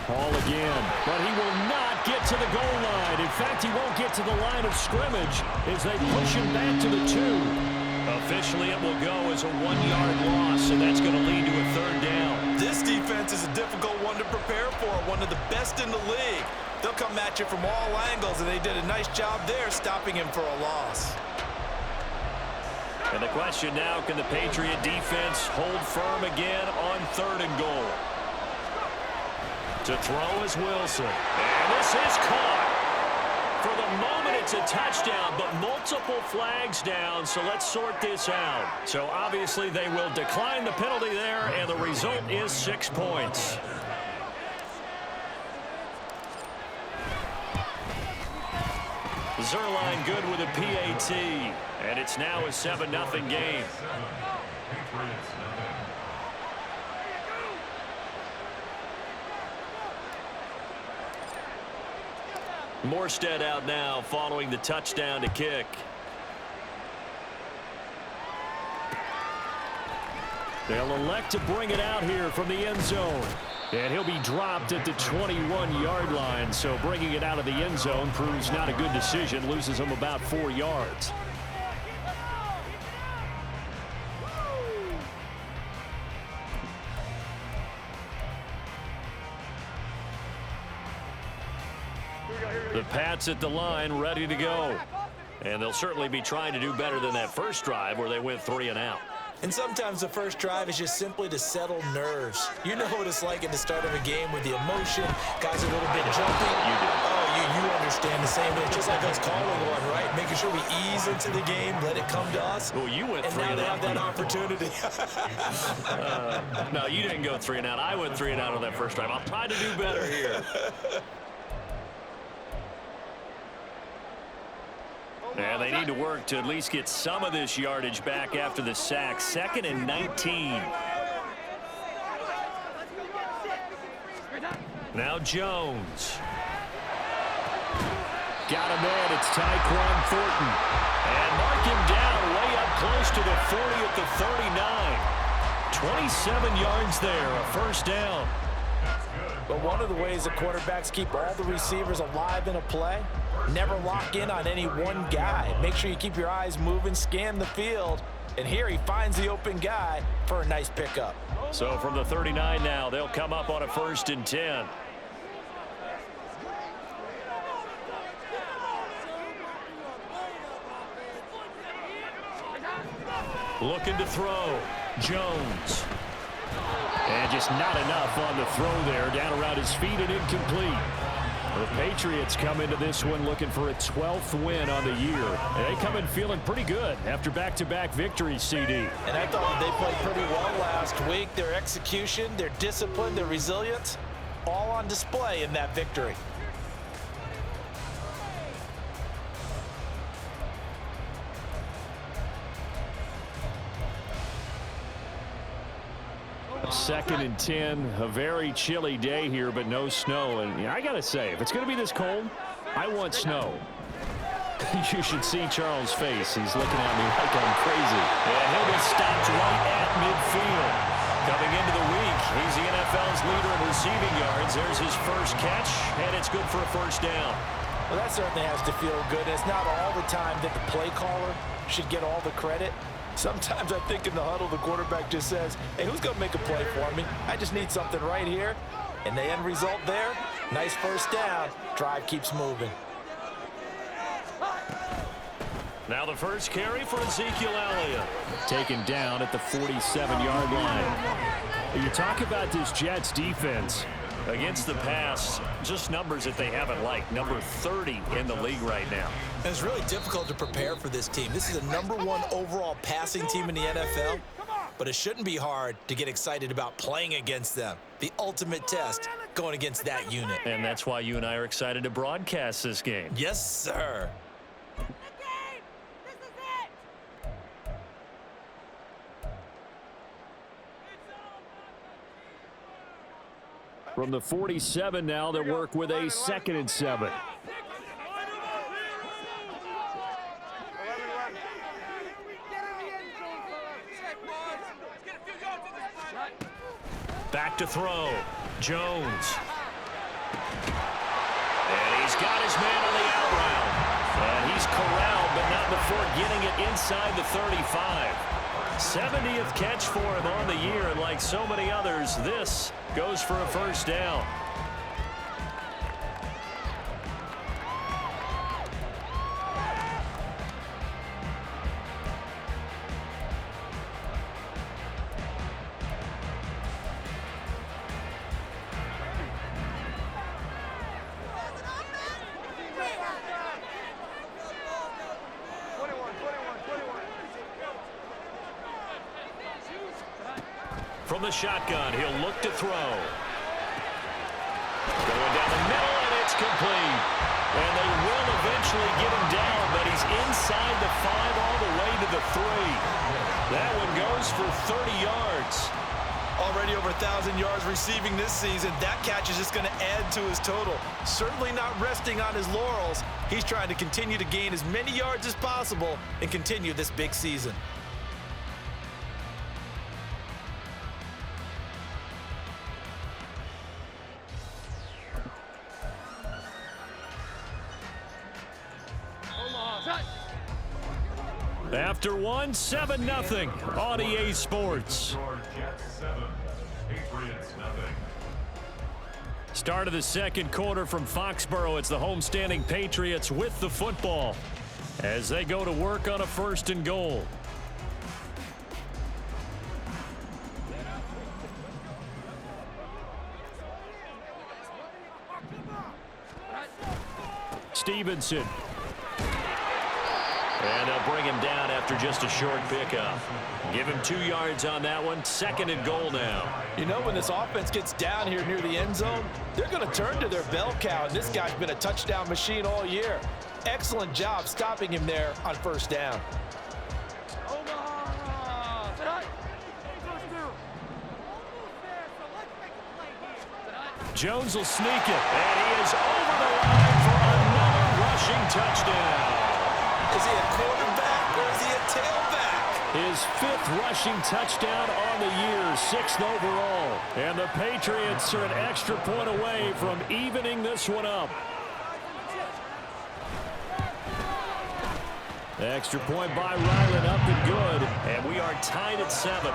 Ball again, but he will not get to the goal line. In fact, he won't get to the line of scrimmage as they push him back to the 2. Officially, it will go as a 1-yard loss, and that's going to lead to a 3rd down. This defense is a difficult one to prepare for, one of the best in the league. They'll come at you from all angles, and they did a nice job there stopping him for a loss. And the question now, can the Patriot defense hold firm again on 3rd and goal? To throw is Wilson. And this is caught. For the moment, it's a touchdown, but multiple flags down, so let's sort this out. So obviously they will decline the penalty there, and the result is 6 points. Zerline good with a PAT, and it's now a 7-0 game. Morstead out now following the touchdown to kick. They'll elect to bring it out here from the end zone. And he'll be dropped at the 21-yard line, so bringing it out of the end zone proves not a good decision, loses him about 4 yards. The Pats at the line, ready to go. And they'll certainly be trying to do better than that first drive where they went 3 and out. And sometimes the first drive is just simply to settle nerves. You know what it's like at the start of a game with the emotion, guys are a little bit jumpy. You understand the same way. It's just like us calling one, right? Making sure we ease into the game, let it come to us. Well, you went 3 and and out. And now they have that opportunity. opportunity. No, you didn't go 3 and out. I went 3 and out on that first drive. I'll try to do better here. And they need to work to at least get some of this yardage back after the sack. 2nd and 19. Now Jones. Got him in. It's Tyquan Thornton. And mark him down way up close to the 40 at the 39. 27 yards there, a first down. But one of the ways the quarterbacks keep all the receivers alive in a play, never lock in on any one guy. Make sure you keep your eyes moving, scan the field. And here he finds the open guy for a nice pickup. So from the 39 now, they'll come up on a 1st and 10. Looking to throw. Jones. And just not enough on the throw there. Down around his feet and incomplete. The Patriots come into this one looking for a 12th win on the year. And they come in feeling pretty good after back-to-back victories, CD. And I thought they played pretty well last week. Their execution, their discipline, their resilience, all on display in that victory. Second and 10, a very chilly day here, but no snow. And I got to say, if it's going to be this cold, I want snow. You should see Charles' face. He's looking at me like I'm crazy. And he'll be stopped right at midfield. Coming into the week, he's the NFL's leader in receiving yards. There's his first catch, and it's good for a first down. Well, that certainly has to feel good. It's not all the time that the play caller should get all the credit. Sometimes I think in the huddle, the quarterback just says, hey, who's going to make a play for me? I just need something right here. And the end result there, nice first down. Drive keeps moving. Now the first carry for Ezekiel Elliott. Taken down at the 47-yard line. You talk about this Jets defense. Against the pass, just numbers that they haven't liked. Number 30 in the league right now. And it's really difficult to prepare for this team. This is the #1 overall passing team in the NFL. But it shouldn't be hard to get excited about playing against them. The ultimate test going against that unit. And that's why you and I are excited to broadcast this game. Yes, sir. From the 47 now, they work with a 2nd and 7. Back to throw. Jones. got his man on the out route. And he's corralled, but not before getting it inside the 35. 70th catch for him on the year, and like so many others, this goes for a first down. From the shotgun, he'll look to throw. Going down the middle, and it's complete. And they will eventually get him down, but he's inside the 5 all the way to the 3. That one goes for 30 yards. Already over 1,000 yards receiving this season. That catch is just going to add to his total. Certainly not resting on his laurels. He's trying to continue to gain as many yards as possible and continue this big season. After one, 7-0 on EA Sports. Start of the second quarter from Foxborough. It's the homestanding Patriots with the football as they go to work on a 1st and goal. Stevenson. And they'll bring him down after just a short pickup. Give him 2 yards on that one. 2nd and goal now. You know, when this offense gets down here near the end zone, they're going to turn to their bell cow, and this guy's been a touchdown machine all year. Excellent job stopping him there on 1st down. Jones will sneak it, and he is over the line for another rushing touchdown. Is he a quarterback or is he a tailback? His 5th rushing touchdown on the year, 6th overall. And the Patriots are an extra point away from evening this one up. Extra point by Ryland, up and good. And we are tied at 7.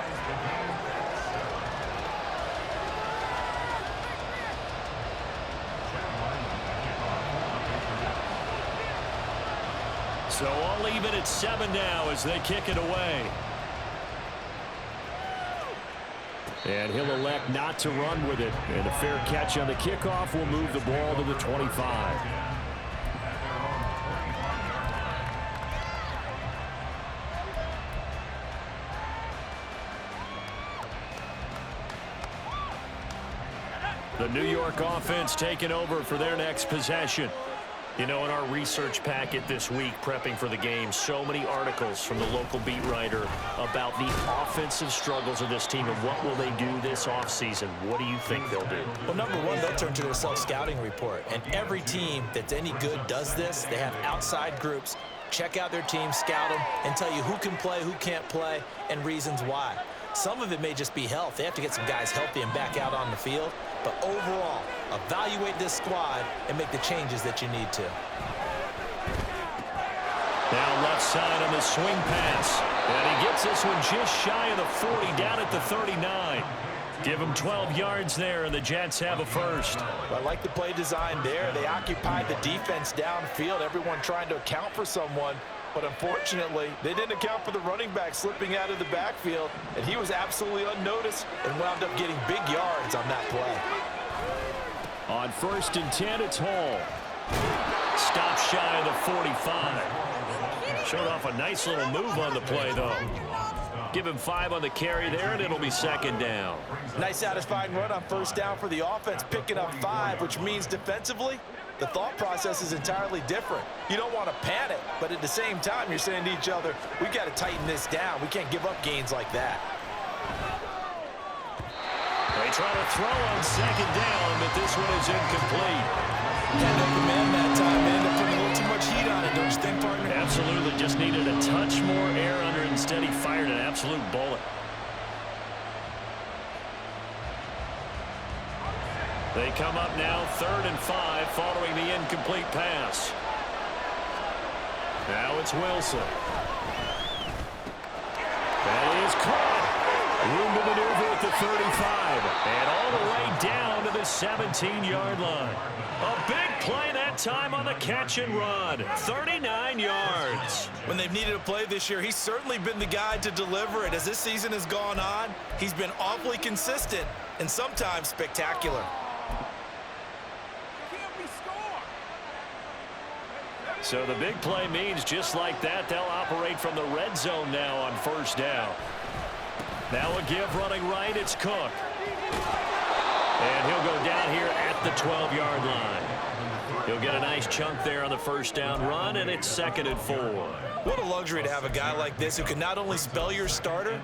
So all even at 7 now as they kick it away. And he'll elect not to run with it. And a fair catch on the kickoff will move the ball to the 25. The New York offense taking over for their next possession. You know, in our research packet this week, prepping for the game, so many articles from the local beat writer about the offensive struggles of this team and what will they do this offseason. What do you think they'll do? Well, number one, they'll turn to their self-scouting report. And every team that's any good does this. They have outside groups, check out their team, scout them, and tell you who can play, who can't play, and reasons why. Some of it may just be health. They have to get some guys healthy and back out on the field. But overall, evaluate this squad and make the changes that you need to. Now left side on the swing pass. And he gets this one just shy of the 40, down at the 39. Give him 12 yards there, and the Jets have a first. I like the play design there. They occupied the defense downfield, everyone trying to account for someone. But unfortunately, they didn't account for the running back slipping out of the backfield, and he was absolutely unnoticed and wound up getting big yards on that play. On 1st and 10, it's Hall. Stop shy of the 45. Showed off a nice little move on the play, though. Give him 5 on the carry there, and it'll be 2nd down. Nice satisfying run on 1st down for the offense, picking up 5, which means defensively, the thought process is entirely different. You don't want to panic, but at the same time, you're saying to each other, we got to tighten this down. We can't give up gains like that. They try to throw on 2nd down, but this one is incomplete. Can't help the man that time, man. They're putting a little too much heat on it, don't you think, partner? Absolutely. Just needed a touch more air under it. Instead, he fired an absolute bullet. They come up now 3rd and 5 following the incomplete pass. Now it's Wilson. That is caught. Room to maneuver at the 35. And all the way down to the 17-yard line. A big play that time on the catch and run. 39 yards. When they've needed a play this year, he's certainly been the guy to deliver it. As this season has gone on, he's been awfully consistent and sometimes spectacular. So the big play means just like that, they'll operate from the red zone now on 1st down. Now a give running right, it's Cook. And he'll go down here at the 12-yard line. He'll get a nice chunk there on the 1st down run, and it's 2nd and 4. What a luxury to have a guy like this who can not only spell your starter,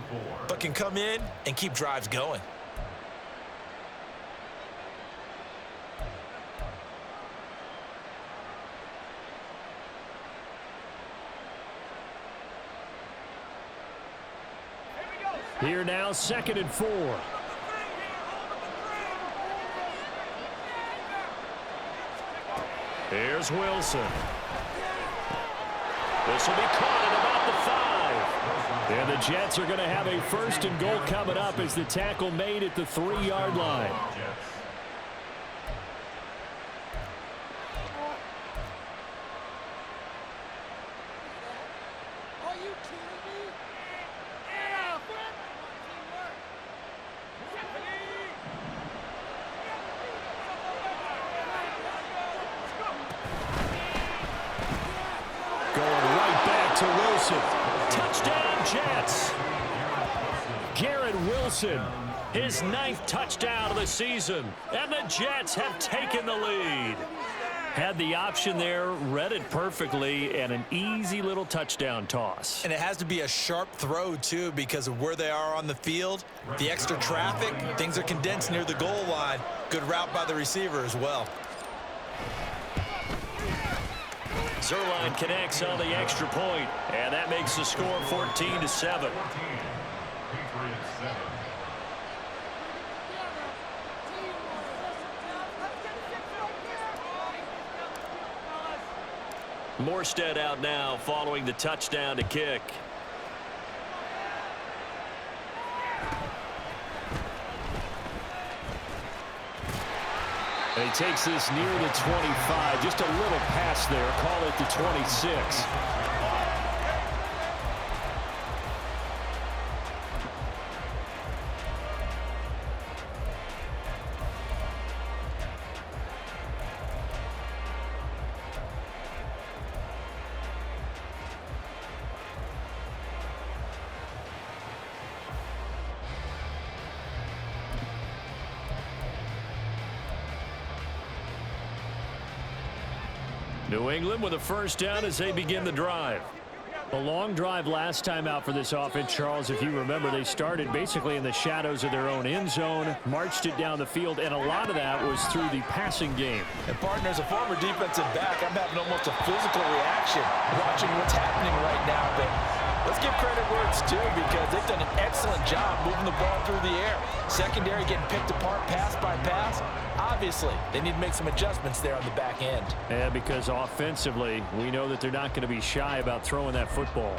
but can come in and keep drives going. Here now, 2nd and 4. Here's Wilson. This will be caught at about the 5. And the Jets are going to have a 1st and goal coming up as the tackle made at the 3-yard line. To Wilson. Touchdown, Jets. Garrett Wilson, his 9th touchdown of the season. And the Jets have taken the lead. Had the option there, read it perfectly, and an easy little touchdown toss. And it has to be a sharp throw, too, because of where they are on the field. The extra traffic, things are condensed near the goal line. Good route by the receiver as well. Zerline connects on the extra point, and that makes the score 14-7. Morstead out now following the touchdown to kick. And he takes this near the 25. Just a little pass there. Call it the 26. New England with a 1st down as they begin the drive. A long drive last time out for this offense, Charles. If you remember, they started basically in the shadows of their own end zone, marched it down the field, and a lot of that was through the passing game. And partner, as a former defensive back, I'm having almost a physical reaction watching what's happening right now. But let's give credit where it's due, because they've done an excellent job moving the ball through the air. Secondary getting picked apart pass by pass. Obviously, they need to make some adjustments there on the back end. Yeah, because offensively, we know that they're not going to be shy about throwing that football.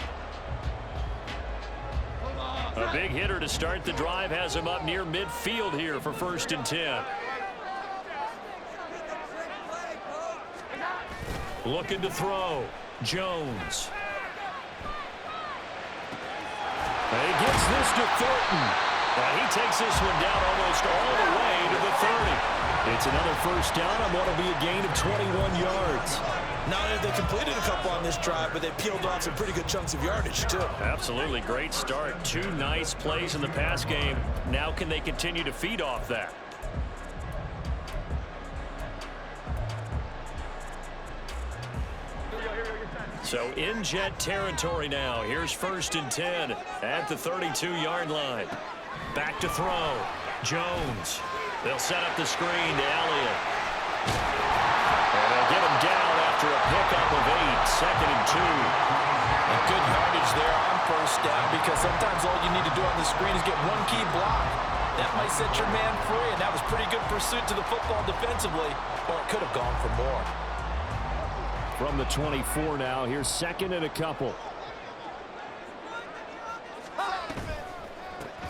A big hitter to start the drive has him up near midfield here for 1st and 10. Looking to throw. Jones. And he gets this to Thornton. And he takes this one down almost all the way to the 30. It's another 1st down on what will be a gain of 21 yards. Not only have they completed a couple on this drive, but they peeled off some pretty good chunks of yardage, too. Absolutely. Great start. 2 nice plays in the pass game. Now can they continue to feed off that? So in Jet territory now. Here's 1st and 10 at the 32-yard line. Back to throw. Jones. They'll set up the screen to Elliott. And they'll get him down after a pickup of 8. 2nd and 2. And good yardage there on 1st down, because sometimes all you need to do on the screen is get one key block. That might set your man free, and that was pretty good pursuit to the football defensively, or it could have gone for more. From the 24 now, here's second and a couple.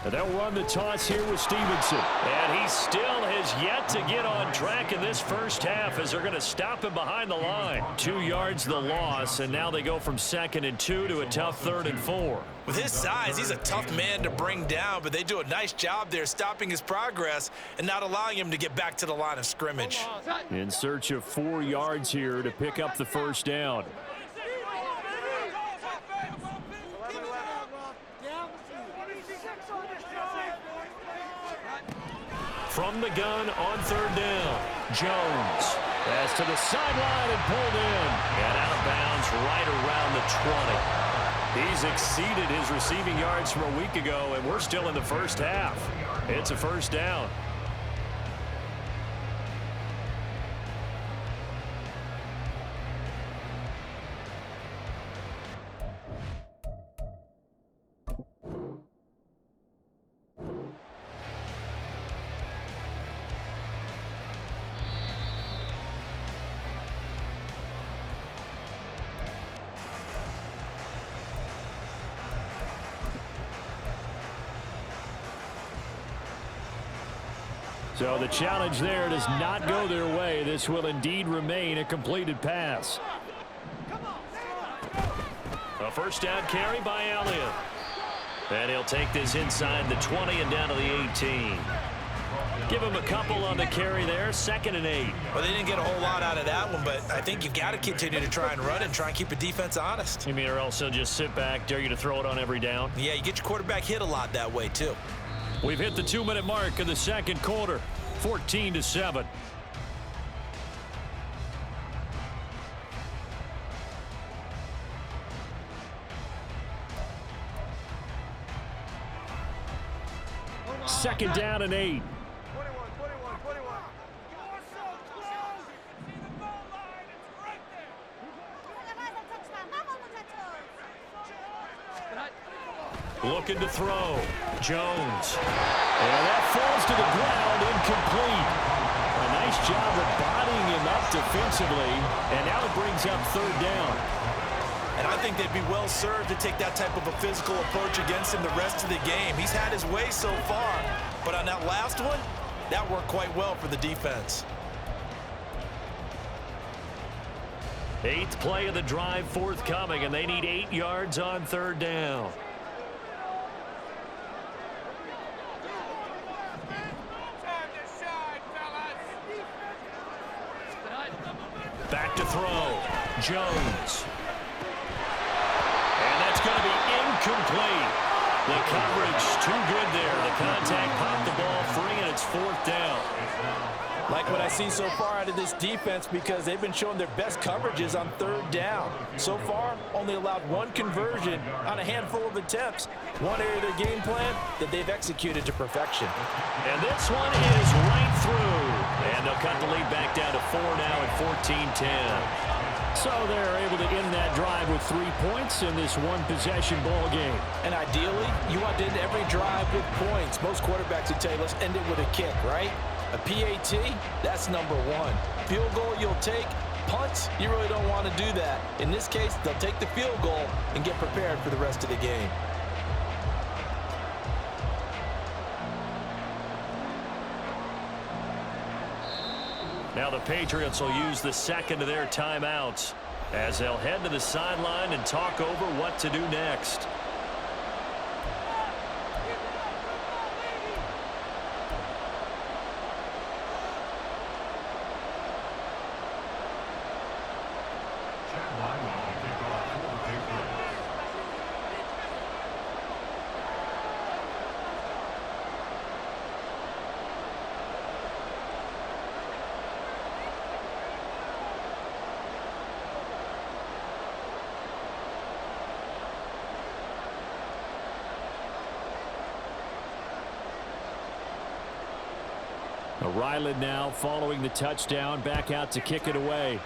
And they'll run the toss here with Stevenson. And he still has yet to get on track in this first half as they're going to stop him behind the line. 2 yards the loss, and now they go from 2nd and 2 to a tough 3rd and 4. With his size, he's a tough man to bring down, but they do a nice job there stopping his progress and not allowing him to get back to the line of scrimmage. In search of 4 yards here to pick up the first down. From the gun on 3rd down, Jones. Pass to the sideline and pulled in. And out of bounds right around the 20. He's exceeded his receiving yards from a week ago, and we're still in the first half. It's a first down. So the challenge there does not go their way. This will indeed remain a completed pass. A first down carry by Elliott. And he'll take this inside the 20 and down to the 18. Give him a couple on the carry there. 2nd and 8. Well, they didn't get a whole lot out of that one, but I think you've got to continue to try and run and try and keep the defense honest. You mean or else he'll just sit back, dare you to throw it on every down? Yeah, you get your quarterback hit a lot that way, too. We've hit the 2-minute mark in the second quarter. 14-7. Second down and 8. Looking to throw. Jones. And that falls to the ground, incomplete. A nice job of bodying him up defensively, and now it brings up 3rd down. And I think they'd be well served to take that type of a physical approach against him the rest of the game. He's had his way so far, but on that last one, that worked quite well for the defense. 8th play of the drive forthcoming, and they need 8 yards on 3rd down. Back to throw. Jones. And that's going to be incomplete. The coverage too good there. The contact popped the ball free, and it's 4th down. Like what I see so far out of this defense, because they've been showing their best coverages on 3rd down. So far, only allowed 1 conversion on a handful of attempts. One area of their game plan that they've executed to perfection. And this one is right through. And they'll cut the lead back down to 4 now at 14-10. So they're able to end that drive with 3 points in this one-possession ball game. And ideally, you want to end every drive with points. Most quarterbacks would tell you, let's end it with a kick, right? A PAT, that's number 1. Field goal you'll take. Punts, you really don't want to do that. In this case, they'll take the field goal and get prepared for the rest of the game. Now the Patriots will use the second of their timeouts as they'll head to the sideline and talk over what to do next. Ryland now following the touchdown, back out to kick it away.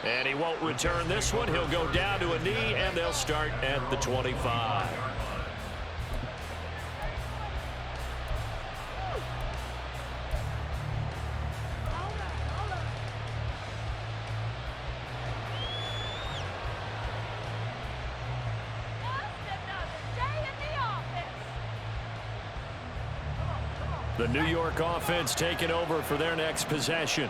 And he won't return this one. He'll go down to a knee, and they'll start at the 25. The New York offense taking over for their next possession.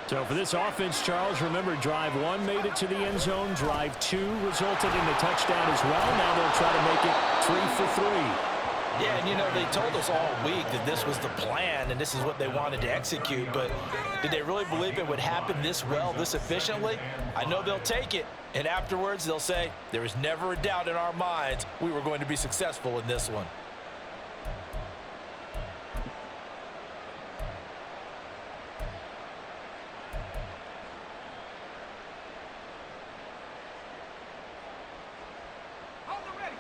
So for this offense, Charles, remember, drive 1 made it to the end zone. Drive 2 resulted in a touchdown as well. Now they'll try to make it 3 for 3. Yeah, and you know, they told us all week that this was the plan and this is what they wanted to execute, but did they really believe it would happen this well, this efficiently? I know they'll take it, and afterwards they'll say, there was never a doubt in our minds we were going to be successful in this one.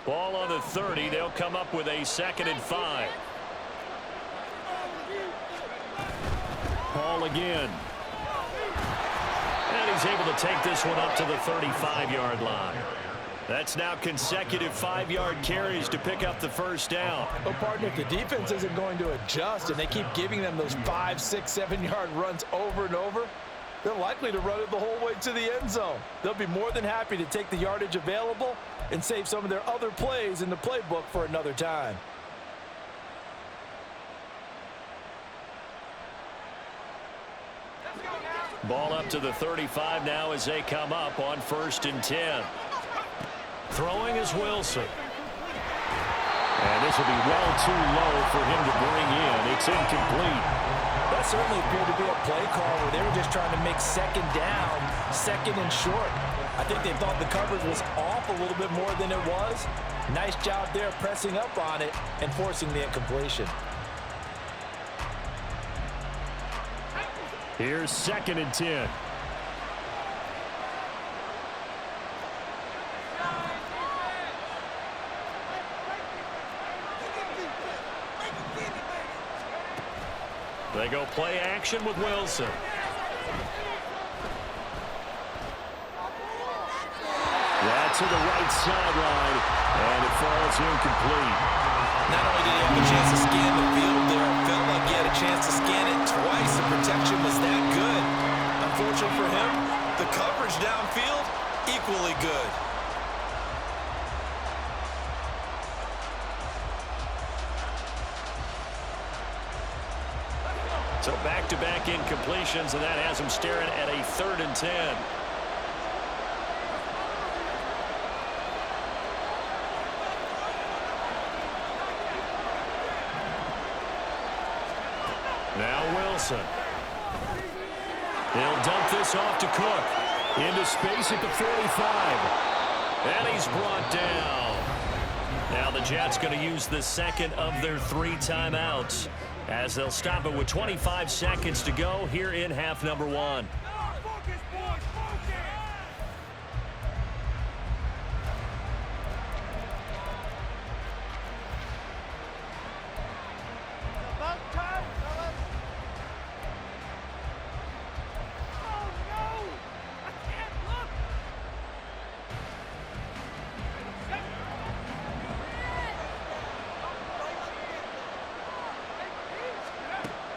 Ball on the 30. They'll come up with a 2nd and 5. Ball again. And he's able to take this one up to the 35-yard line. That's now consecutive 5-yard carries to pick up the first down. Well, partner, if the defense isn't going to adjust and they keep giving them those 5, 6, 7-yard runs over and over, they're likely to run it the whole way to the end zone. They'll be more than happy to take the yardage available and save some of their other plays in the playbook for another time. Ball up to the 35 now as they come up on 1st and 10. Throwing is Wilson. And this will be well too low for him to bring in. It's incomplete. That certainly appeared to be a play call where they were just trying to make 2nd down, 2nd and short. I think they thought the coverage was off a little bit more than it was. Nice job there pressing up on it and forcing the incompletion. Here's 2nd and 10. They go play action with Wilson. That's to the right sideline, and it falls incomplete. Not only did he have a chance to scan the field there, it felt like he had a chance to scan it twice. The protection was that good. Unfortunately for him, the coverage downfield, equally good. So back-to-back incompletions, and that has him staring at a 3rd and 10. Now Wilson. He'll dump this off to Cook. Into space at the 45. And he's brought down. Now the Jets going to use the 2nd of their 3 timeouts, as they'll stop it with 25 seconds to go here in half number 1.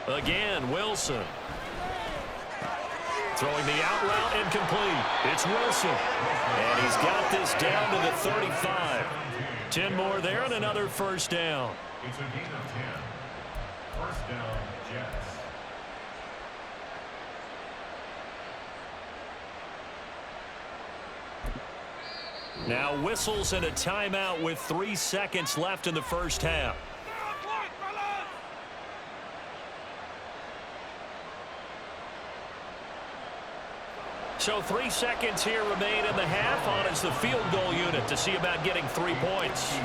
Again, Wilson. Throwing the out route incomplete. It's Wilson. And he's got this down to the 35. 10 more there and another 1st down. It's a gain of 10. 1st down, Jets. Now whistles and a timeout with 3 seconds left in the 1st half. So 3 seconds here remain in the half. On is the field goal unit to see about getting 3 points.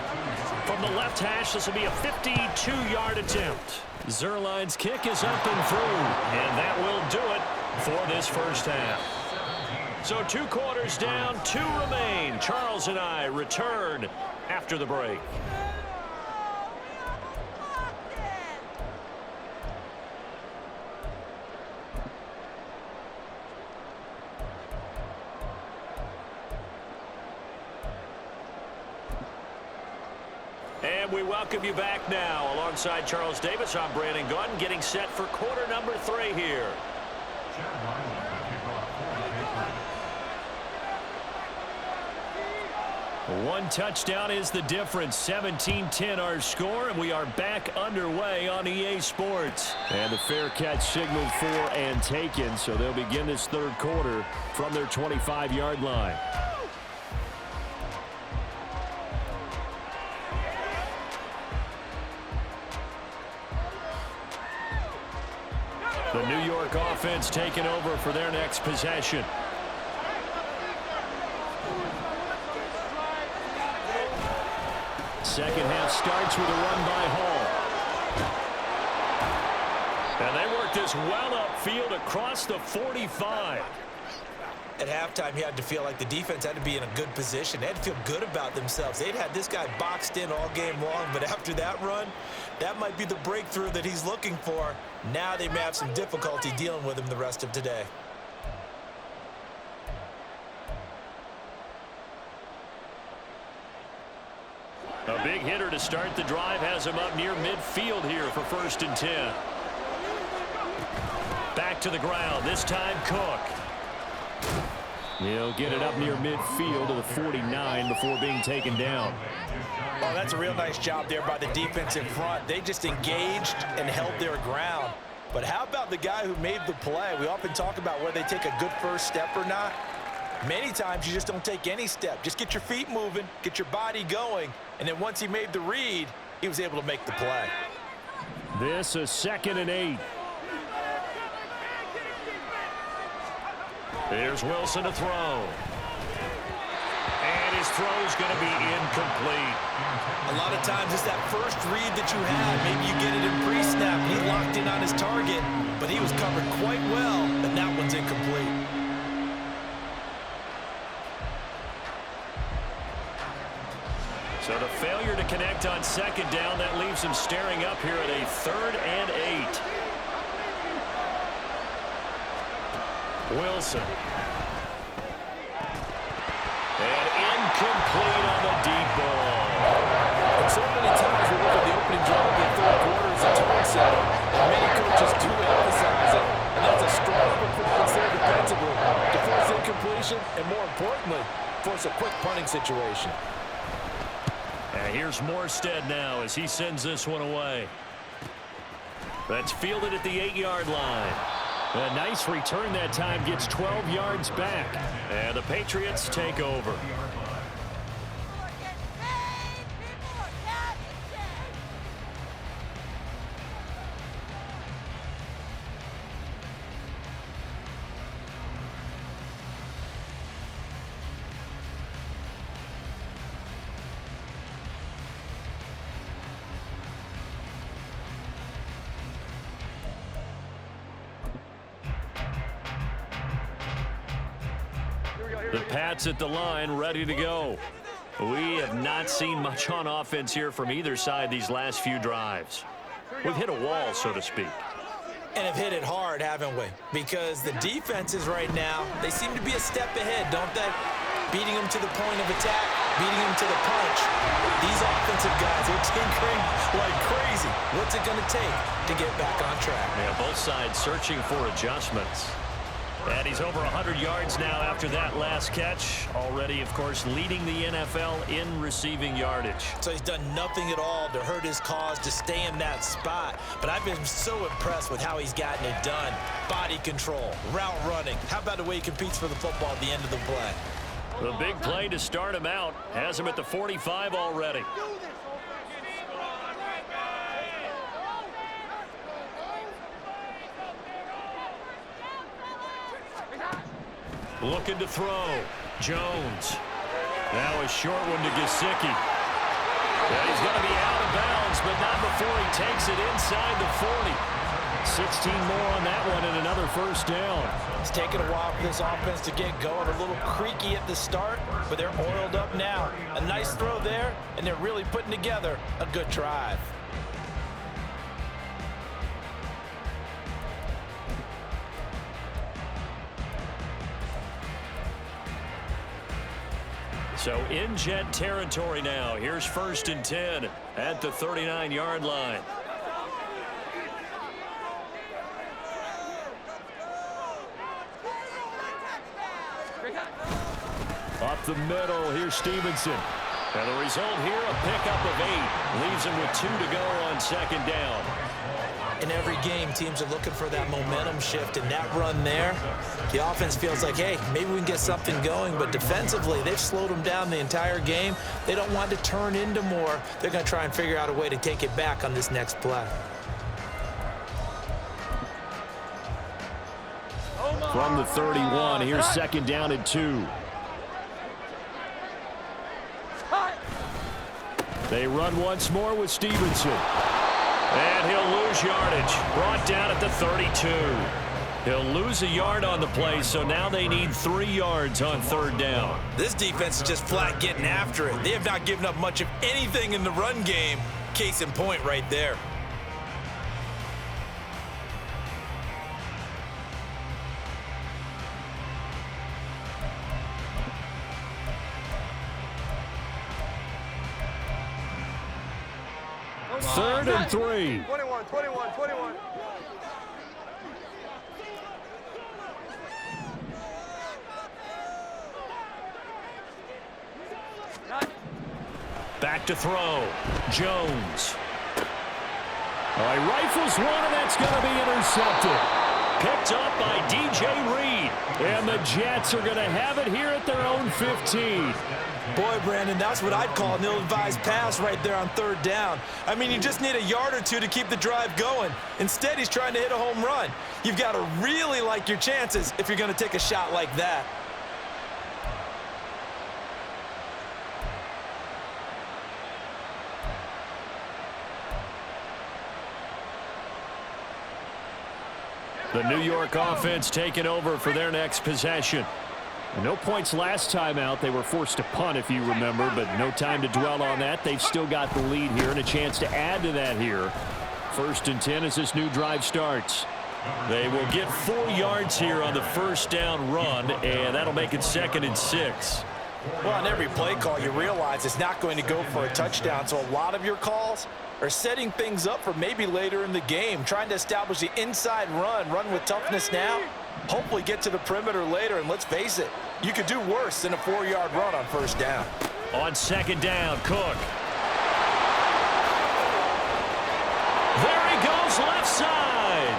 From the left hash, this will be a 52-yard attempt. Zerline's kick is up and through, and that will do it for this 1st half. So 2 quarters down, 2 remain. Charles and I return after the break. And we welcome you back now. Alongside Charles Davis, I'm Brandon Gunn, getting set for quarter number 3 here. One touchdown is the difference. 17-10 our score, and we are back underway on EA Sports. And the fair catch signaled for and taken, so they'll begin this third quarter from their 25-yard line. The New York offense taking over for their next possession. Second half starts with a run by Hall. And they work this well upfield across the 45. At halftime, you had to feel like the defense had to be in a good position. They had to feel good about themselves. They'd had this guy boxed in all game long, but after that run, that might be the breakthrough that he's looking for. Now they may have some difficulty dealing with him the rest of today. A big hitter to start the drive has him up near midfield here for 1st and 10. Back to the ground, this time Cook. He'll get it up near midfield to the 49 before being taken down. Oh, that's a real nice job there by the defense in front. They just engaged and held their ground. But how about the guy who made the play? We often talk about whether they take a good first step or not. Many times you just don't take any step. Just get your feet moving, get your body going, and then once he made the read, he was able to make the play. This is 2nd and 8. Here's Wilson to throw. And his throw's going to be incomplete. A lot of times it's that first read that you had. Maybe you get it in pre-snap. He locked in on his target, but he was covered quite well, and that one's incomplete. So the failure to connect on 2nd down, that leaves him staring up here at a 3rd and 8. Wilson. And incomplete on the deep ball. And so many times we look at the opening drive of the third quarter as a tone setter, and many coaches do emphasize it. And that's a strong performance there defensively to force incompletion and, more importantly, force a quick punting situation. And here's Morstead now as he sends this one away. That's fielded at the 8-yard line. A nice return that time, gets 12 yards back. And the Patriots take over. The Pats at the line, ready to go. We have not seen much on offense here from either side these last few drives. We've hit a wall, so to speak. And have hit it hard, haven't we? Because the defenses right now, they seem to be a step ahead, don't they? Beating them to the point of attack, beating them to the punch. These offensive guys, they're tinkering like crazy. What's it going to take to get back on track? Yeah, both sides searching for adjustments. And he's over 100 yards now after that last catch. Already, of course, leading the NFL in receiving yardage. So he's done nothing at all to hurt his cause, to stay in that spot. But I've been so impressed with how he's gotten it done. Body control, route running. How about the way he competes for the football at the end of the play? The big play to start him out has him at the 45 already. Looking to throw. Jones. Now a short one to Gesicki. And he's going to be out of bounds, but not before he takes it inside the 40. 16 more on that one and another first down. It's taken a while for this offense to get going. A little creaky at the start, but they're oiled up now. A nice throw there, and they're really putting together a good drive. So in Jet territory now. Here's 1st and 10 at the 39-yard line. Up the middle, here's Stevenson. And the result here, a pickup of 8. Leaves him with 2 to go on second down. In every game, teams are looking for that momentum shift, and that run there, the offense feels like, hey, maybe we can get something going, but defensively, they've slowed them down the entire game. They don't want to turn into more. They're going to try and figure out a way to take it back on this next play. From the 31, here's second down and 2. They run once more with Stevenson. And he'll lose yardage. Brought down at the 32. He'll lose a yard on the play, so now they need 3 yards on third down. This defense is just flat getting after it. They have not given up much of anything in the run game. Case in point right there. Third and 3. 21. Back to throw. Jones. He rifles one, and that's going to be intercepted. Picked up by DJ Reed. And the Jets are going to have it here at their own 15. Boy, Brandon, that's what I'd call an ill-advised pass right there on third down. I mean, you just need a yard or two to keep the drive going. Instead, he's trying to hit a home run. You've got to really like your chances if you're going to take a shot like that. The New York offense taking over for their next possession. No points last time out. They were forced to punt, if you remember, but no time to dwell on that. They've still got the lead here and a chance to add to that here. First and 10 as this new drive starts. They will get 4 yards here on the first down run, and that'll make it second and 6. Well, on every play call, you realize it's not going to go for a touchdown, so a lot of your calls are setting things up for maybe later in the game, trying to establish the inside run with toughness now, hopefully get to the perimeter later, and let's face it, you could do worse than a 4-yard run on first down. On second down, Cook. There he goes, left side.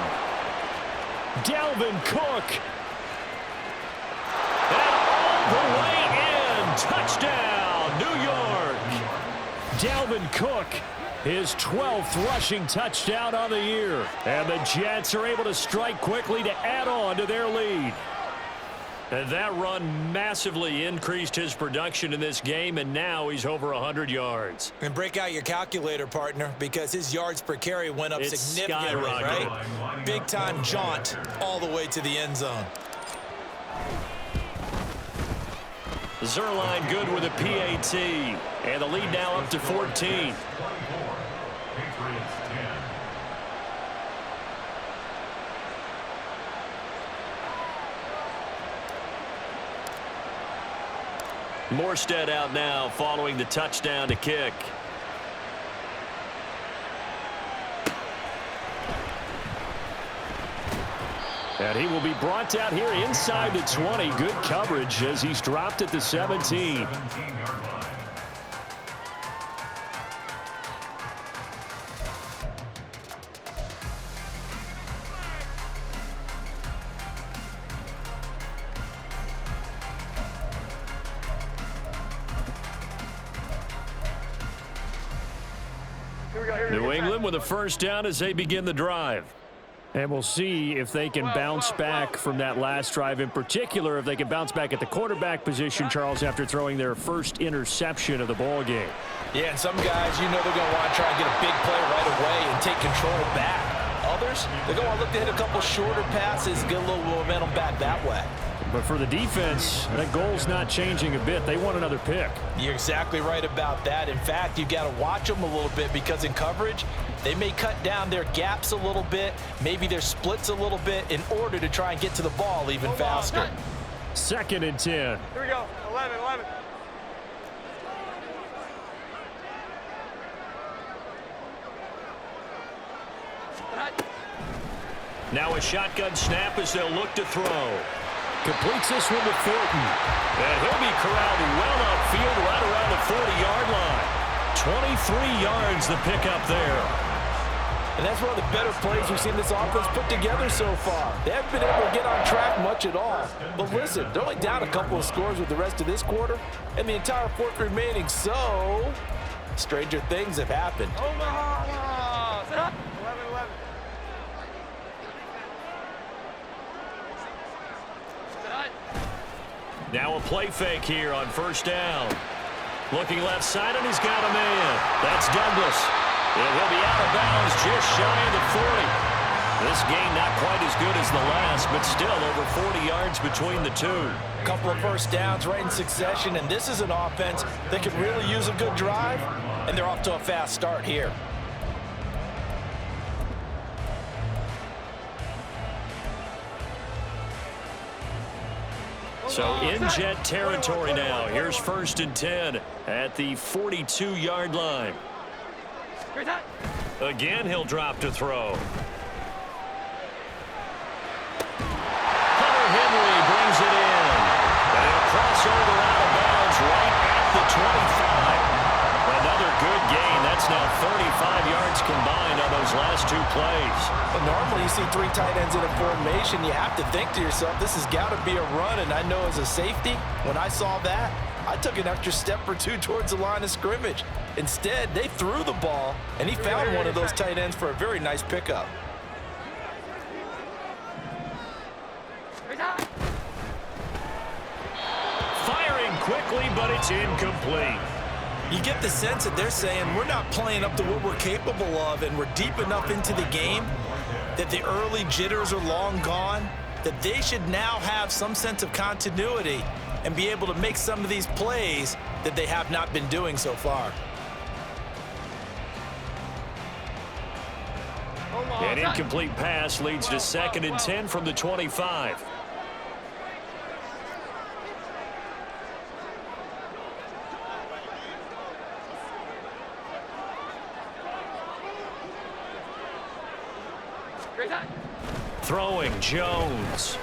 Dalvin Cook. And all the way in. Touchdown, New York. Dalvin Cook, his 12th rushing touchdown on the year. And the Jets are able to strike quickly to add on to their lead. And that run massively increased his production in this game, and now he's over 100 yards. And break out your calculator, partner, because his yards per carry went up significantly, right? Big-time jaunt all the way to the end zone. Zerline good with a PAT, and the lead now up to 14. Morstead out now following the touchdown to kick. And he will be brought down here inside the 20. Good coverage as he's dropped at the 17. New England with a first down as they begin the drive. And we'll see if they can bounce back from that last drive, in particular if they can bounce back at the quarterback position, Charles, after throwing their first interception of the ball game. Yeah, and some guys, you know, they're going to want to try and get a big play right away and take control back. Others, they're going to want to look to hit a couple shorter passes, get a little momentum back that way. But for the defense, that goal's not changing a bit. They want another pick. You're exactly right about that. In fact, you've got to watch them a little bit because in coverage, they may cut down their gaps a little bit, maybe their splits a little bit in order to try and get to the ball even faster. Second and 10. Here we go. 11. Now a shotgun snap as they'll look to throw. Completes this one to Thornton. And he'll be corralled well upfield right around the 40-yard 23 yards the pickup there. And that's one of the better plays we've seen this offense put together so far. They haven't been able to get on track much at all. But listen, they're only down a couple of scores with the rest of this quarter and the entire fourth remaining. So, stranger things have happened. 11-11. Now a play fake here on first down. Looking left side, and he's got a man. That's Douglas. And he'll be out of bounds just shy of the 40. This game not quite as good as the last, but still over 40 yards between the two. Couple of first downs right in succession, and this is an offense that could really use a good drive, and they're off to a fast start here. So in Jet territory now. Here's 1st and 10 at the 42-yard line. Again, he'll drop to throw. Hunter Henry brings it in. And he'll cross over out of bounds right at the 25. Another good gain. That's now 35 yards combined on those last two plays. Well, normally you see three tight ends in a formation. You have to think to yourself, this has got to be a run. And I know as a safety, when I saw that, I took an extra step or two towards the line of scrimmage. Instead, they threw the ball, and he found one of those tight ends for a very nice pickup. Firing quickly, but it's incomplete. You get the sense that they're saying we're not playing up to what we're capable of, and we're deep enough into the game that the early jitters are long gone, that they should now have some sense of continuity and be able to make some of these plays that they have not been doing so far. An incomplete pass leads to 2nd and 10 from the 25. Throwing Jones.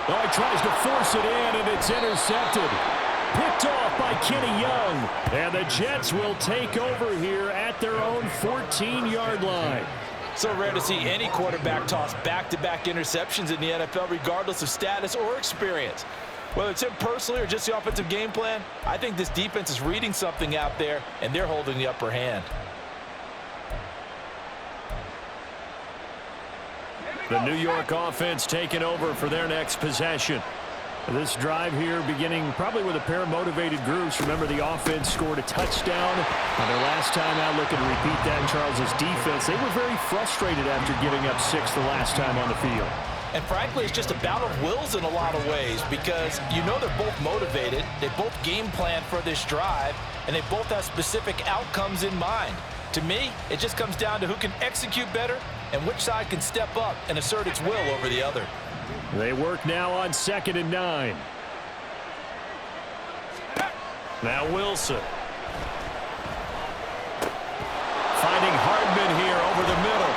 Oh, he tries to force it in, and it's intercepted. Picked off by Kenny Young. And the Jets will take over here at their own 14-yard line. So rare to see any quarterback toss back-to-back interceptions in the NFL, regardless of status or experience. Whether it's him personally or just the offensive game plan, I think this defense is reading something out there, and they're holding the upper hand. The New York offense taking over for their next possession. This drive here beginning probably with a pair of motivated groups. Remember, the offense scored a touchdown on their last time out. Looking to repeat that in Charles's defense. They were very frustrated after giving up 6 the last time on the field. And frankly, it's just a battle of wills in a lot of ways, because you know they're both motivated, they both game plan for this drive, and they both have specific outcomes in mind. To me, it just comes down to who can execute better and which side can step up and assert its will over the other. They work now on 2nd and 9. Now Wilson. Finding Hardman here over the middle.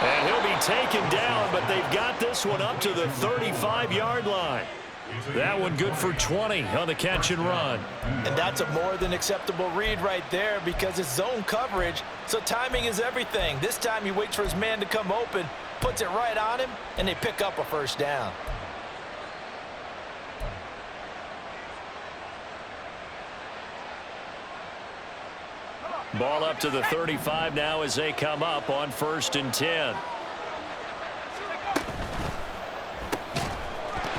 And he'll be taken down, but they've got this one up to the 35-yard line. That one good for 20 on the catch and run. And that's a more than acceptable read right there, because it's zone coverage, so timing is everything. This time he waits for his man to come open, puts it right on him, and they pick up a first down. Ball up to the 35 now as they come up on 1st and 10.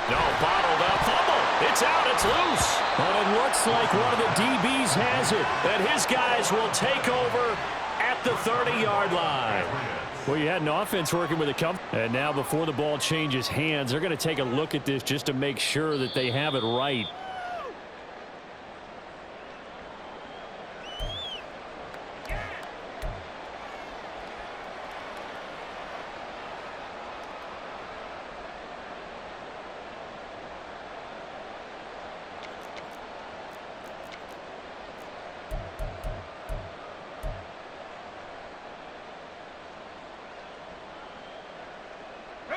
No, bottled up, fumble. It's out, it's loose. And it looks like one of the DBs has it. And his guys will take over at the 30-yard line. Well, you had an offense working with a comfort. And now before the ball changes hands, they're going to take a look at this just to make sure that they have it right.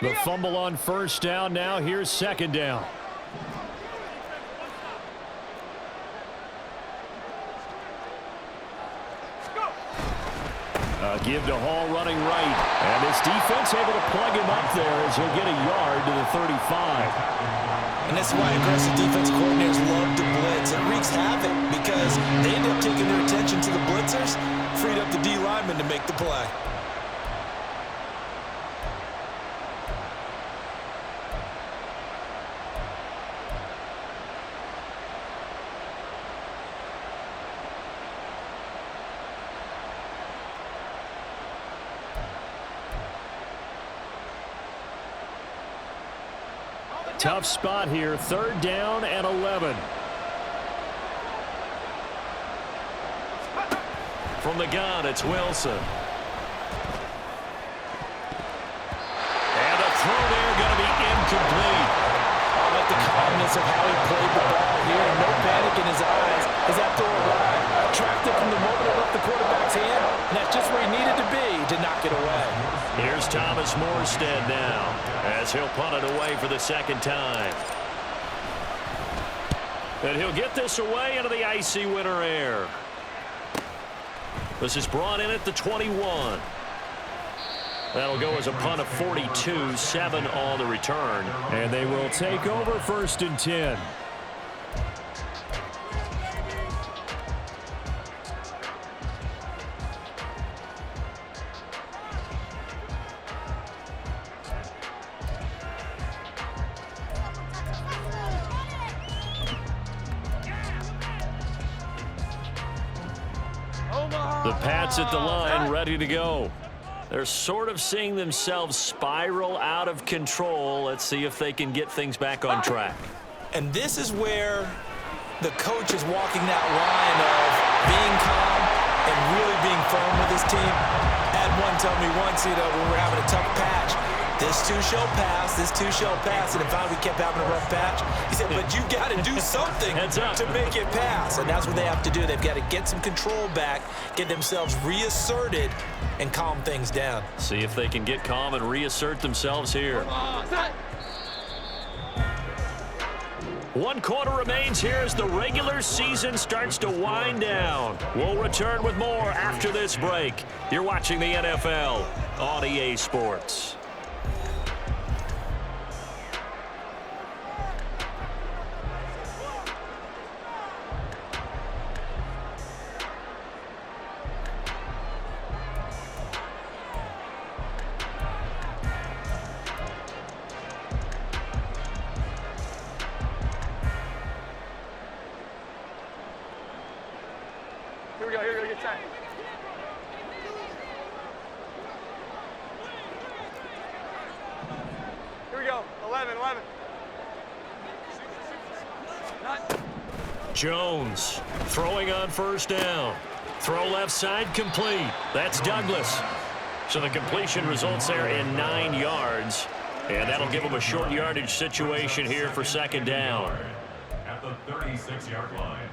The fumble on 1st down. Now here's 2nd down. Give to Hall running right. And this defense able to plug him up there as he'll get a yard to the 35. And that's why aggressive defensive coordinators love to blitz. It wreaks havoc because they end up taking their attention to the blitzers, freed up the D lineman to make the play. Tough spot here, 3rd down and 11. From the gun, it's Wilson. And a throw there going to be incomplete. I like the calmness of how he played the ball here. No panic in his eyes as that throw arrived. Tracked it from the moment it left the quarterback's hand, and that's just where he needed to be to knock it away. Here's Thomas Morstead now as he'll punt it away for the 2nd time. And he'll get this away into the icy winter air. This is brought in at the 21. That'll go as a punt of 42, 7 on the return. And they will take over 1st and 10. The Pats at the line, ready to go. They're sort of seeing themselves spiral out of control. Let's see if they can get things back on track. And this is where the coach is walking that line of being calm and really being firm with his team. I had one tell me once, when we were having a tough patch, this too shall pass, this too shall pass, and finally we kept having a rough patch. He said, but you got to do something to make it pass, and that's what they have to do. They've got to get some control back, get themselves reasserted, and calm things down. See if they can get calm and reassert themselves here. 1 quarter remains here as the regular season starts to wind down. We'll return with more after this break. You're watching the NFL on EA Sports. Here we go, get time. Here we go, 11. Jones throwing on 1st down. Throw left side complete. That's Douglas. So the completion results there in 9 yards. And that'll give them a short yardage situation here for 2nd down. At the 36-yard line.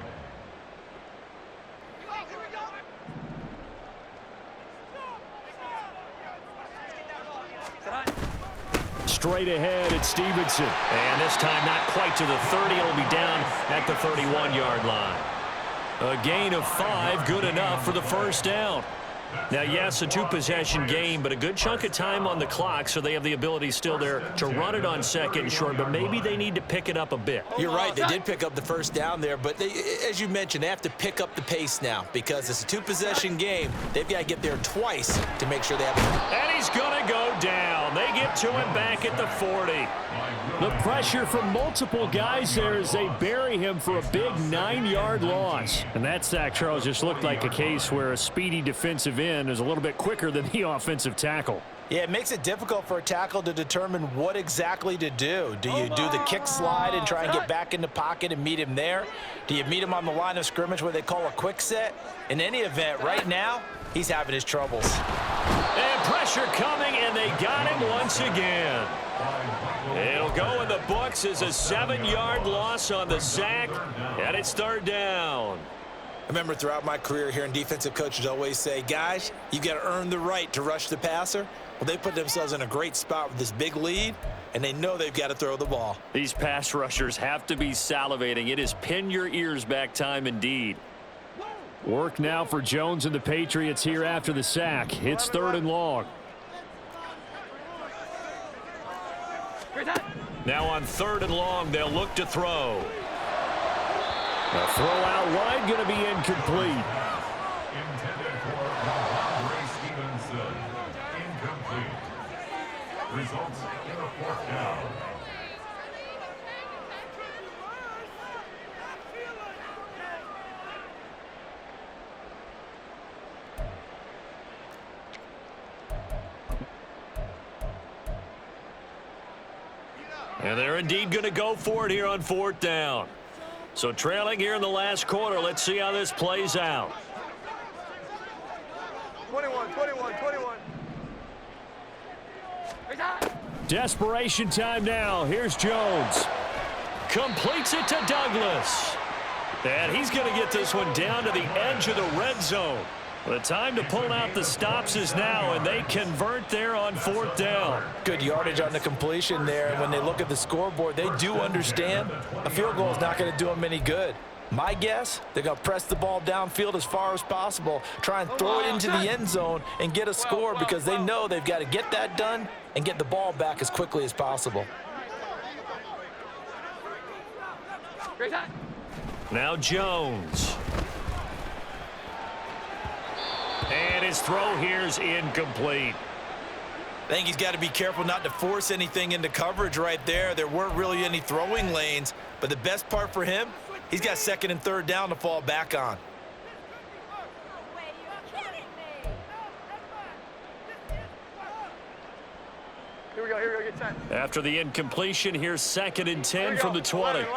Straight ahead, it's Stevenson. And this time not quite to the 30. It'll be down at the 31-yard line. A gain of 5, good enough for the 1st down. Now, yes, a 2-possession game, but a good chunk of time on the clock, so they have the ability still there to run it on 2nd and short, but maybe they need to pick it up a bit. You're right. They did pick up the 1st down there, but they, as you mentioned, they have to pick up the pace now because it's a 2-possession game. They've got to get there twice to make sure they have it. And he's going to go down. They get to him back at the 40. The pressure from multiple guys there as they bury him for a big 9-yard loss. And that sack, Charles, just looked like a case where a speedy defensive end is a little bit quicker than the offensive tackle. Yeah, it makes it difficult for a tackle to determine what exactly to do. Do you do the kick slide and try and get back in the pocket and meet him there? Do you meet him on the line of scrimmage where they call a quick set? In any event, right now, he's having his troubles. And pressure coming, and they got him once again. It'll go in the books as a 7-yard loss on the sack, and it's 3rd down. I remember throughout my career hearing defensive coaches always say, guys, you got to earn the right to rush the passer. Well, they put themselves in a great spot with this big lead, and they know they've got to throw the ball. These pass rushers have to be salivating. It is pin your ears back time indeed. Work now for Jones and the Patriots here after the sack. It's 3rd and long. Now on 3rd and long, they'll look to throw. A throw out wide, going to be incomplete. Intended for Andre Stevenson. Incomplete. Results in a 4th down. And they're indeed going to go for it here on 4th down. So trailing here in the last quarter. Let's see how this plays out. 21. Desperation time now. Here's Jones. Completes it to Douglas. And he's going to get this one down to the edge of the red zone. The time to pull out the stops is now, and they convert there on 4th down. Good yardage on the completion there. And when they look at the scoreboard, they do understand a field goal is not going to do them any good. My guess, they're going to press the ball downfield as far as possible, try and throw it into the end zone and get a score because they know they've got to get that done and get the ball back as quickly as possible. Now Jones. And his throw here is incomplete. I think he's got to be careful not to force anything into coverage right there. There weren't really any throwing lanes, but the best part for him, he's got 2nd and 3rd down to fall back on. Here we go, get 10. After the incompletion, here's 2nd and 10 from the 20. 11.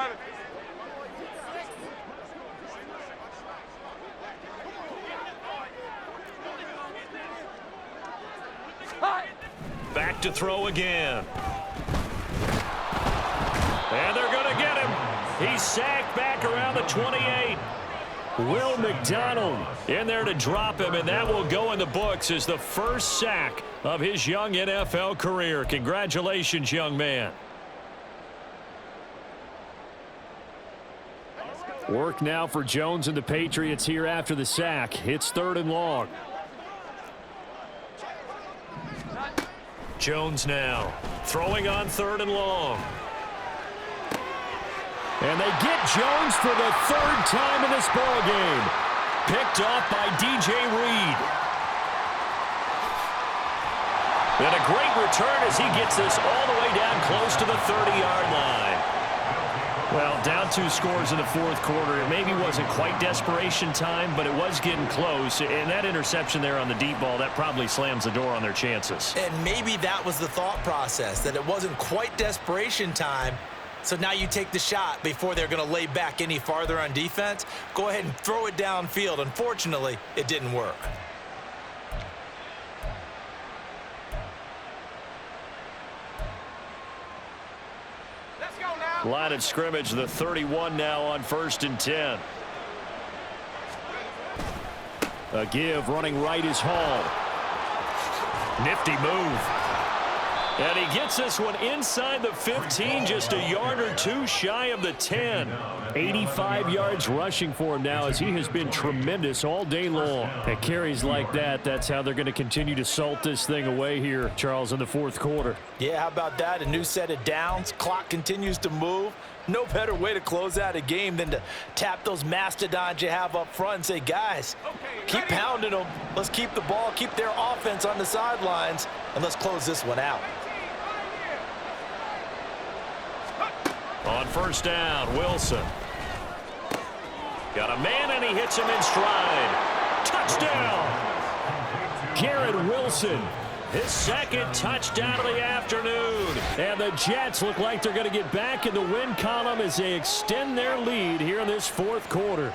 Back to throw again. And they're going to get him. He's sacked back around the 28. Will McDonald In there to drop him, and that will go in the books as the first sack of his young NFL career. Congratulations, young man. Work now for Jones and the Patriots here after the sack. It's 3rd and long. Jones now throwing on 3rd and long. And they get Jones for the 3rd time in this ball game. Picked off by DJ Reed. And a great return as he gets this all the way down close to the 30-yard line. Well, down 2 scores in the 4th quarter. It maybe wasn't quite desperation time, but it was getting close. And that interception there on the deep ball, that probably slams the door on their chances. And maybe that was the thought process, that it wasn't quite desperation time. So now you take the shot before they're going to lay back any farther on defense. Go ahead and throw it downfield. Unfortunately, it didn't work. Let's go now. Line of scrimmage, the 31 now on 1st and 10. A give, running right is Hall. Nifty move. And he gets this one inside the 15, just a yard or 2 shy of the 10. 85 yards rushing for him now as he has been tremendous all day long. At carries like that, that's how they're going to continue to salt this thing away here, Charles, in the 4th quarter. Yeah, how about that? A new set of downs. Clock continues to move. No better way to close out a game than to tap those mastodons you have up front and say, guys, keep pounding them. Let's keep the ball, keep their offense on the sidelines, and let's close this one out. On 1st down, Wilson. Got a man, and he hits him in stride. Touchdown! Garrett Wilson. His 2nd touchdown of the afternoon. And the Jets look like they're going to get back in the win column as they extend their lead here in this 4th quarter.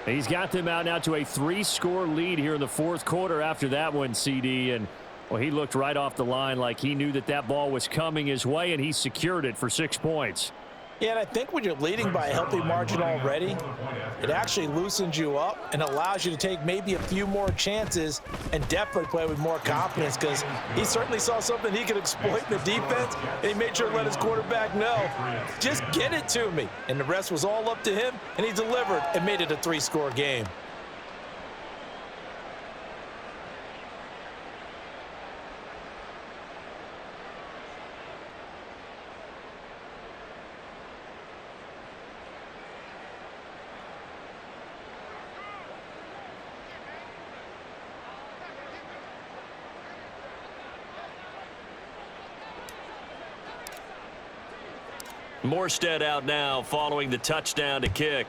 He's got them out now to a 3-score lead here in the 4th quarter after that one, CD. And, well, he looked right off the line like he knew that that ball was coming his way, and he secured it for 6 points. Yeah, and I think when you're leading by a healthy margin already, it actually loosens you up and allows you to take maybe a few more chances and definitely play with more confidence, because he certainly saw something he could exploit in the defense, and he made sure to let his quarterback know, just get it to me. And the rest was all up to him, and he delivered and made it a 3-score game. Morstead out now following the touchdown to kick.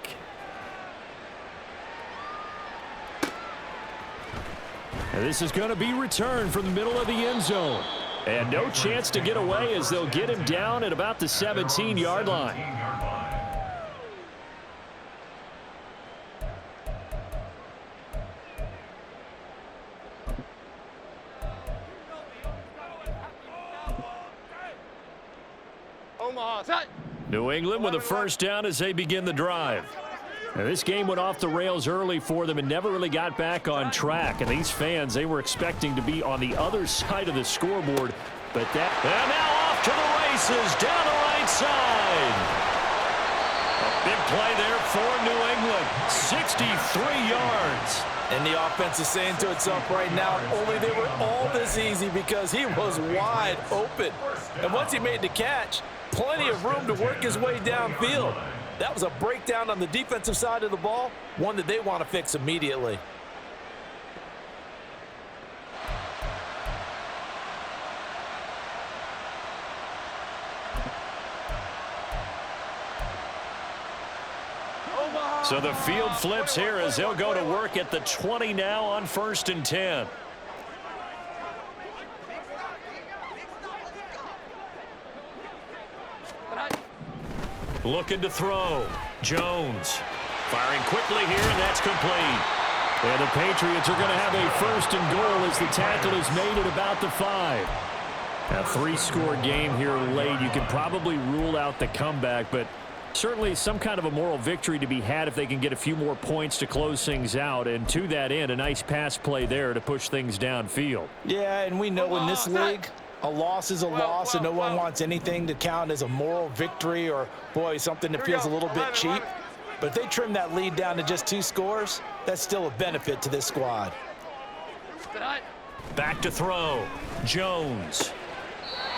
And this is going to be returned from the middle of the end zone. And no chance to get away as they'll get him down at about the 17-yard line. New England with a first down as they begin the drive. Now, this game went off the rails early for them and never really got back on track. And these fans, they were expecting to be on the other side of the scoreboard. But that... And now off to the races down the right side. A big play there for New England. 63 yards. And the offense is saying to itself right now, only they were all this easy because he was wide open. And once he made the catch, plenty of room to work his way downfield. That was a breakdown on the defensive side of the ball, one that they want to fix immediately. So the field flips here as they'll go to work at the 20 now on 1st and 10. Looking to throw. Jones firing quickly here, and that's complete. And the Patriots are going to have a 1st and goal as the tackle is made at about the 5. A 3-score game here late. You can probably rule out the comeback, but certainly some kind of a moral victory to be had if they can get a few more points to close things out. And to that end, a nice pass play there to push things downfield. Yeah, and we know in this league, a loss is a loss, and no one wants anything to count as a moral victory or, boy, something that feels a little bit cheap. But if they trim that lead down to just 2 scores, that's still a benefit to this squad. Back to throw. Jones.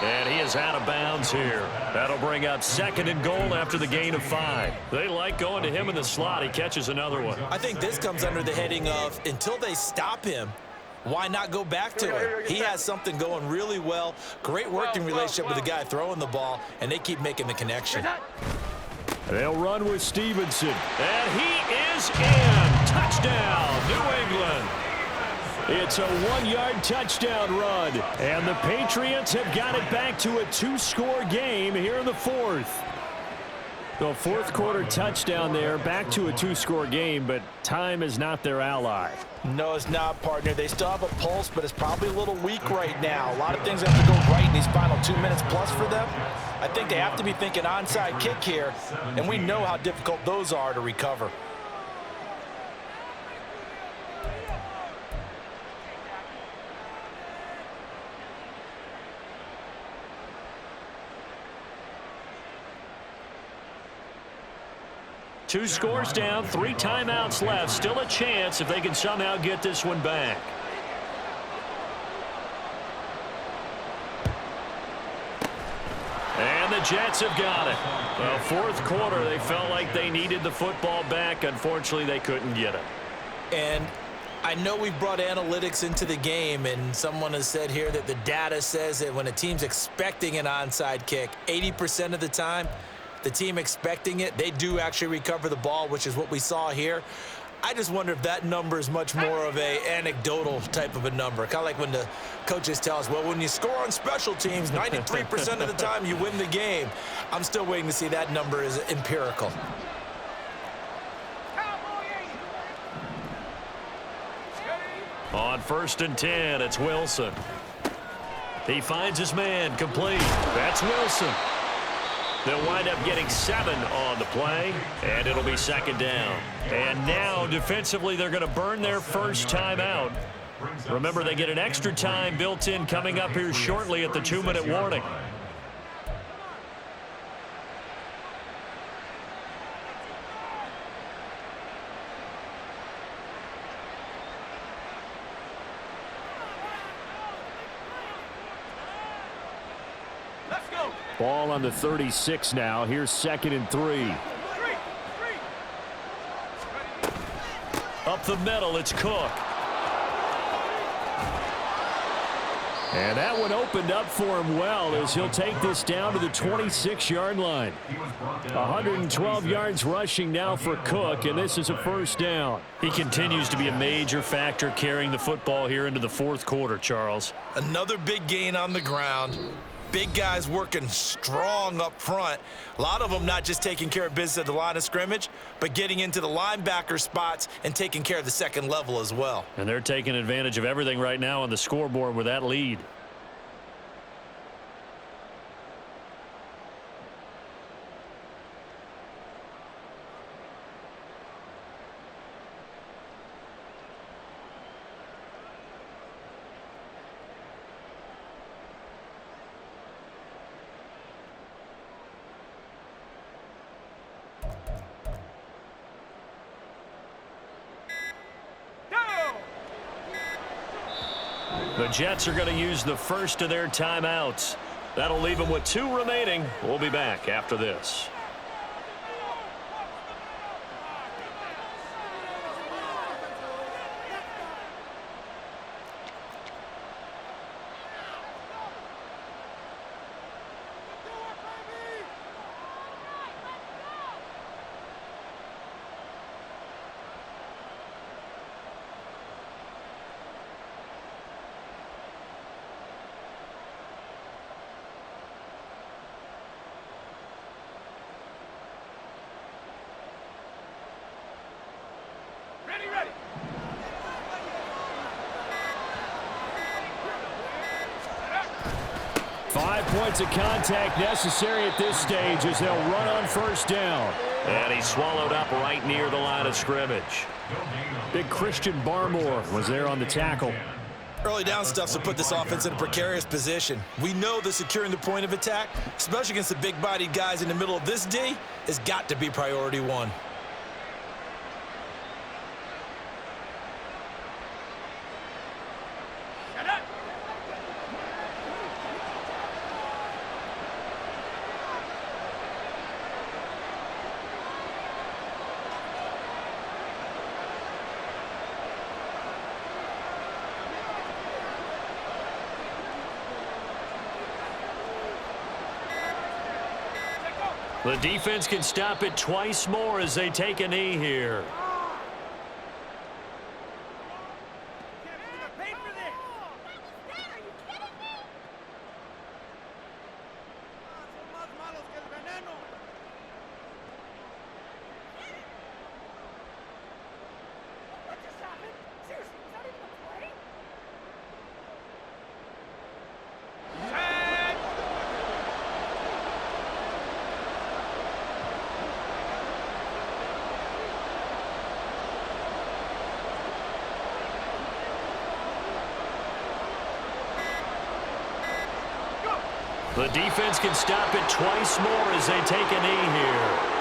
And he is out of bounds here. That'll bring up 2nd and goal after the gain of 5. They like going to him in the slot. He catches another one. I think this comes under the heading of until they stop him, why not go back to him? He has something going really well. Great working relationship with the guy throwing the ball, and they keep making the connection. They'll run with Stevenson. And he is in. Touchdown, New England. It's a 1-yard touchdown run. And the Patriots have got it back to a 2-score game here in the 4th. The 4th quarter touchdown there, back to a 2-score game, but time is not their ally. No, it's not, partner. They still have a pulse, but it's probably a little weak right now. A lot of things have to go right in these final 2 minutes plus for them. I think they have to be thinking onside kick here, and we know how difficult those are to recover. Two scores down, 3 timeouts left. Still a chance if they can somehow get this one back. And the Jets have got it. Well, 4th quarter, they felt like they needed the football back. Unfortunately, they couldn't get it. And I know we've brought analytics into the game, and someone has said here that the data says that when a team's expecting an onside kick, 80% of the time, the team expecting it, they do actually recover the ball, which is what we saw here. I just wonder if that number is much more of a anecdotal type of a number. Kind of like when the coaches tell us, well, when you score on special teams, 93% of the time you win the game. I'm still waiting to see that number is empirical. On 1st and 10, it's Wilson. He finds his man, complete. That's Wilson. They'll wind up getting 7 on the play, and it'll be 2nd down. And now, defensively, they're going to burn their first timeout. Remember, they get an extra time built in coming up here shortly at the 2-minute warning. Ball on the 36 now. Here's 2nd and 3. Up the middle, it's Cook. And that one opened up for him well as he'll take this down to the 26-yard line. 112 yards rushing now for Cook, and this is a first down. He continues to be a major factor carrying the football here into the fourth quarter, Charles. Another big gain on the ground. Big guys working strong up front. A lot of them not just taking care of business at the line of scrimmage, but getting into the linebacker spots and taking care of the second level as well. And they're taking advantage of everything right now on the scoreboard with that lead. The Jets are going to use the first of their timeouts. That'll leave them with 2 remaining. We'll be back after this. Ready. 5 points of contact necessary at this stage as they'll run on first down. And he swallowed up right near the line of scrimmage. Big Christian Barmore was there on the tackle. Early down stuff to put this offense in a precarious position. We know that securing the point of attack, especially against the big-bodied guys in the middle of this D, has got to be priority one. The defense can stop it twice more as they take a knee here. The defense can stop it twice more as they take a knee here.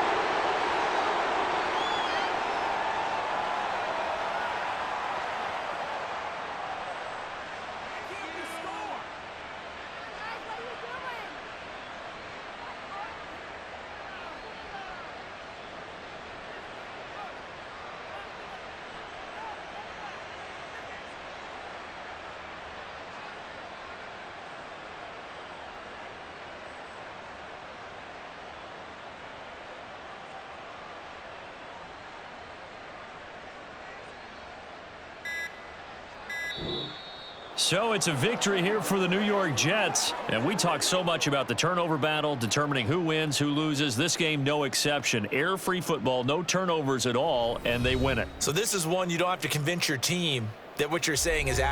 So it's a victory here for the New York Jets. And we talk so much about the turnover battle, determining who wins, who loses. This game, no exception. Air-free football, no turnovers at all, and they win it. So this is one you don't have to convince your team that what you're saying is accurate.